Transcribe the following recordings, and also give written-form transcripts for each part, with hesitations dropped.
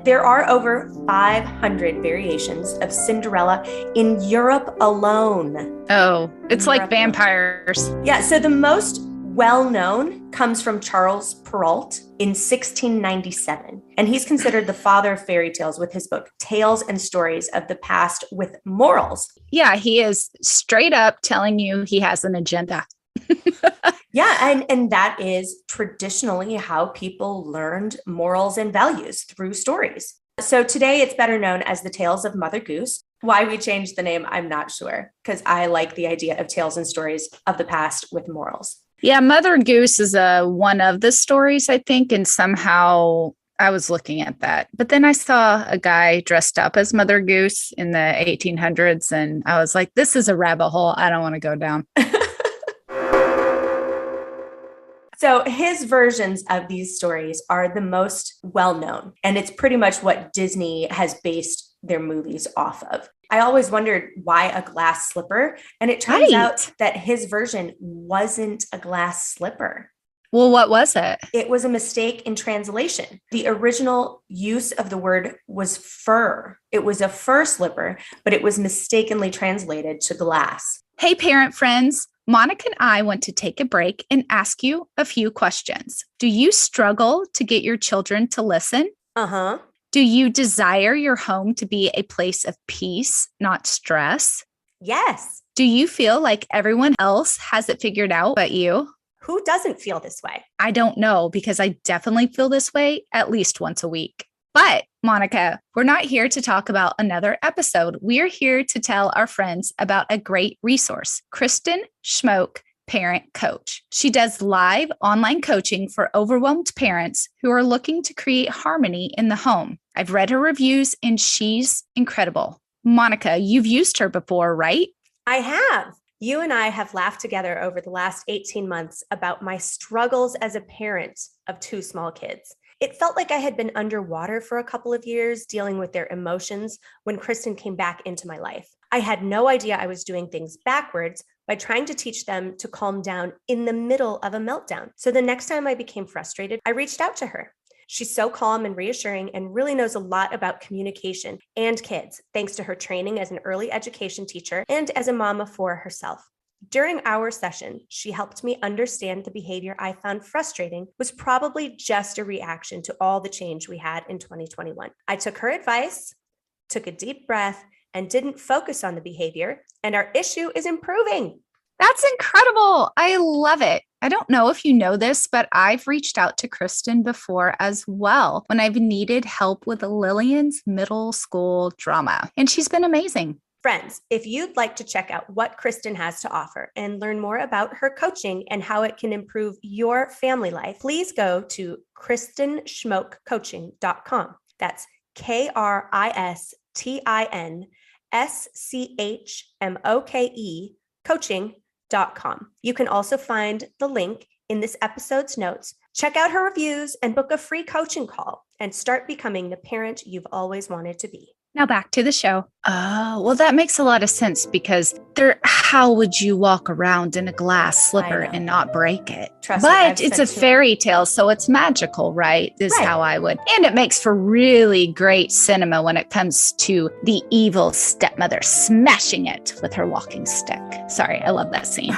There are over 500 variations of Cinderella in Europe alone. Oh, it's like vampires. Yeah, so the most well-known comes from Charles Perrault in 1697, and he's considered the father of fairy tales with his book, Tales and Stories of the Past with Morals. Yeah, he is straight up telling you he has an agenda. Yeah, and that is traditionally how people learned morals and values through stories. So today it's better known as the Tales of Mother Goose. Why we changed the name, I'm not sure, because I like the idea of tales and stories of the past with morals. Yeah, Mother Goose is one of the stories, I think, and somehow I was looking at that. But then I saw a guy dressed up as Mother Goose in the 1800s, and I was like, this is a rabbit hole I don't want to go down. So his versions of these stories are the most well-known, and it's pretty much what Disney has based their movies off of. I always wondered why a glass slipper, and it turns out that his version wasn't a glass slipper. Well, what was it? It was a mistake in translation. The original use of the word was fur. It was a fur slipper, but it was mistakenly translated to glass. Hey, parent friends. Monica and I want to take a break and ask you a few questions. Do you struggle to get your children to listen? Uh-huh. Do you desire your home to be a place of peace, not stress? Yes. Do you feel like everyone else has it figured out but you? Who doesn't feel this way? I don't know, because I definitely feel this way at least once a week. But Monica, we're not here to talk about another episode. We're here to tell our friends about a great resource, Kristen Schmoke, Parent Coach. She does live online coaching for overwhelmed parents who are looking to create harmony in the home. I've read her reviews and she's incredible. Monica, you've used her before, right? I have. You and I have laughed together over the last 18 months about my struggles as a parent of two small kids. It felt like I had been underwater for a couple of years dealing with their emotions when Kristen came back into my life. I had no idea I was doing things backwards by trying to teach them to calm down in the middle of a meltdown. So the next time I became frustrated, I reached out to her. She's so calm and reassuring and really knows a lot about communication and kids, thanks to her training as an early education teacher and as a mom of four herself. During our session, she helped me understand the behavior I found frustrating was probably just a reaction to all the change we had in 2021. I took her advice, took a deep breath, and didn't focus on the behavior, and our issue is improving. That's incredible. I love it. I don't know if you know this, but I've reached out to Kristen before as well when I've needed help with Lillian's middle school drama, and she's been amazing. Friends, if you'd like to check out what Kristen has to offer and learn more about her coaching and how it can improve your family life, please go to KristenSchmokeCoaching.com. That's KristenSchmoke coaching.com. You can also find the link in this episode's notes. Check out her reviews and book a free coaching call and start becoming the parent you've always wanted to be. Now back to the show. Oh, well, that makes a lot of sense because how would you walk around in a glass slipper and not break it? Trust me, but it's a fairy tale, so it's magical, right? Is how I would. And it makes for really great cinema when it comes to the evil stepmother smashing it with her walking stick. Sorry, I love that scene.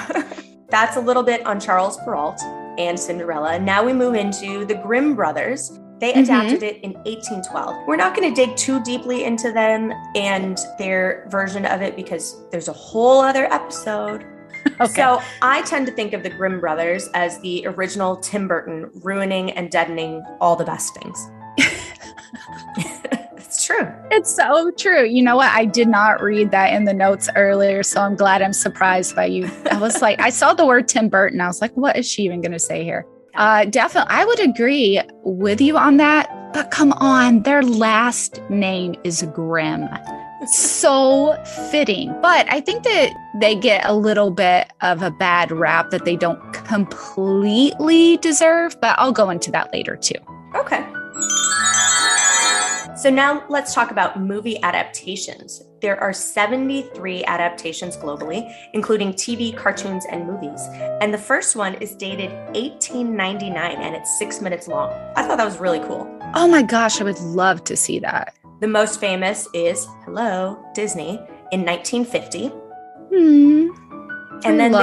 That's a little bit on Charles Perrault and Cinderella. Now we move into the Grimm brothers. They adapted it in 1812. We're not going to dig too deeply into them and their version of it because there's a whole other episode. Okay. So I tend to think of the Grimm brothers as the original Tim Burton ruining and deadening all the best things. It's true. It's so true. You know what? I did not read that in the notes earlier, so I'm glad I'm surprised by you. I was like, I saw the word Tim Burton. I was like, what is she even going to say here? Definitely. I would agree with you on that, but come on, their last name is Grimm. So fitting. But I think that they get a little bit of a bad rap that they don't completely deserve, but I'll go into that later too. Okay. So now let's talk about movie adaptations. There are 73 adaptations globally, including TV, cartoons, and movies. And the first one is dated 1899, and it's 6 minutes long. I thought that was really cool. Oh my gosh, I would love to see that. The most famous is Hello, Disney in 1950. And then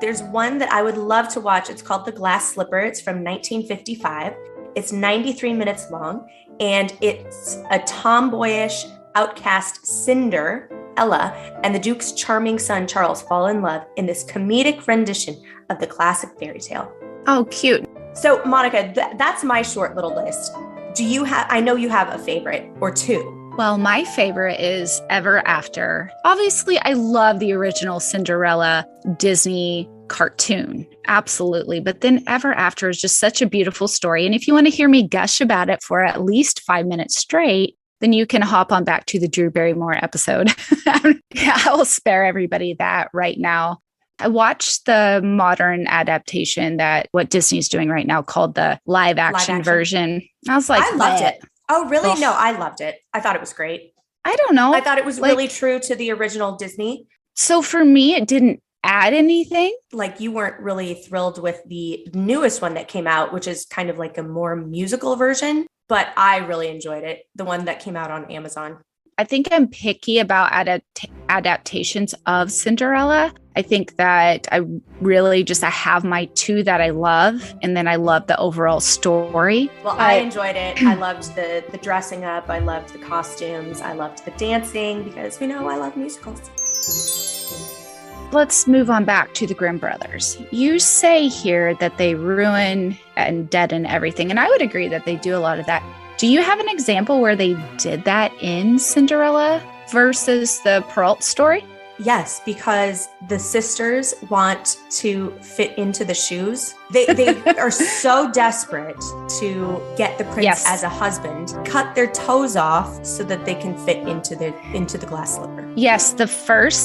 there's one that I would love to watch. It's called The Glass Slipper. It's from 1955. It's 93 minutes long, and it's a tomboyish, outcast Cinderella and the Duke's charming son, Charles, fall in love in this comedic rendition of the classic fairy tale. Oh, cute. So, Monica, that's my short little list. I know you have a favorite or two. Well, my favorite is Ever After. Obviously, I love the original Cinderella Disney cartoon. Absolutely. But then Ever After is just such a beautiful story. And if you want to hear me gush about it for at least 5 minutes straight, then you can hop on back to the Drew Barrymore episode. Yeah, I will spare everybody that right now. I watched the modern adaptation that what Disney's doing right now called the live action version. I was like, I loved it. Oh, really? Ugh. No, I loved it. I thought it was great. I don't know. I thought it was really true to the original Disney. So for me, it didn't add anything. Like you weren't really thrilled with the newest one that came out, which is kind of like a more musical version, but I really enjoyed it. The one that came out on Amazon. I think I'm picky about adaptations of Cinderella. I think that I have my two that I love, and then I love the overall story. Well, I enjoyed it. I loved the dressing up. I loved the costumes. I loved the dancing because, I love musicals. Let's move on back to the Grimm brothers. You say here that they ruin and deaden everything, and I would agree that they do a lot of that. Do you have an example where they did that in Cinderella versus the Perrault story? Yes, because the sisters want to fit into the shoes. They are so desperate to get the prince as a husband, cut their toes off so that they can fit into the glass slipper. Yes, the first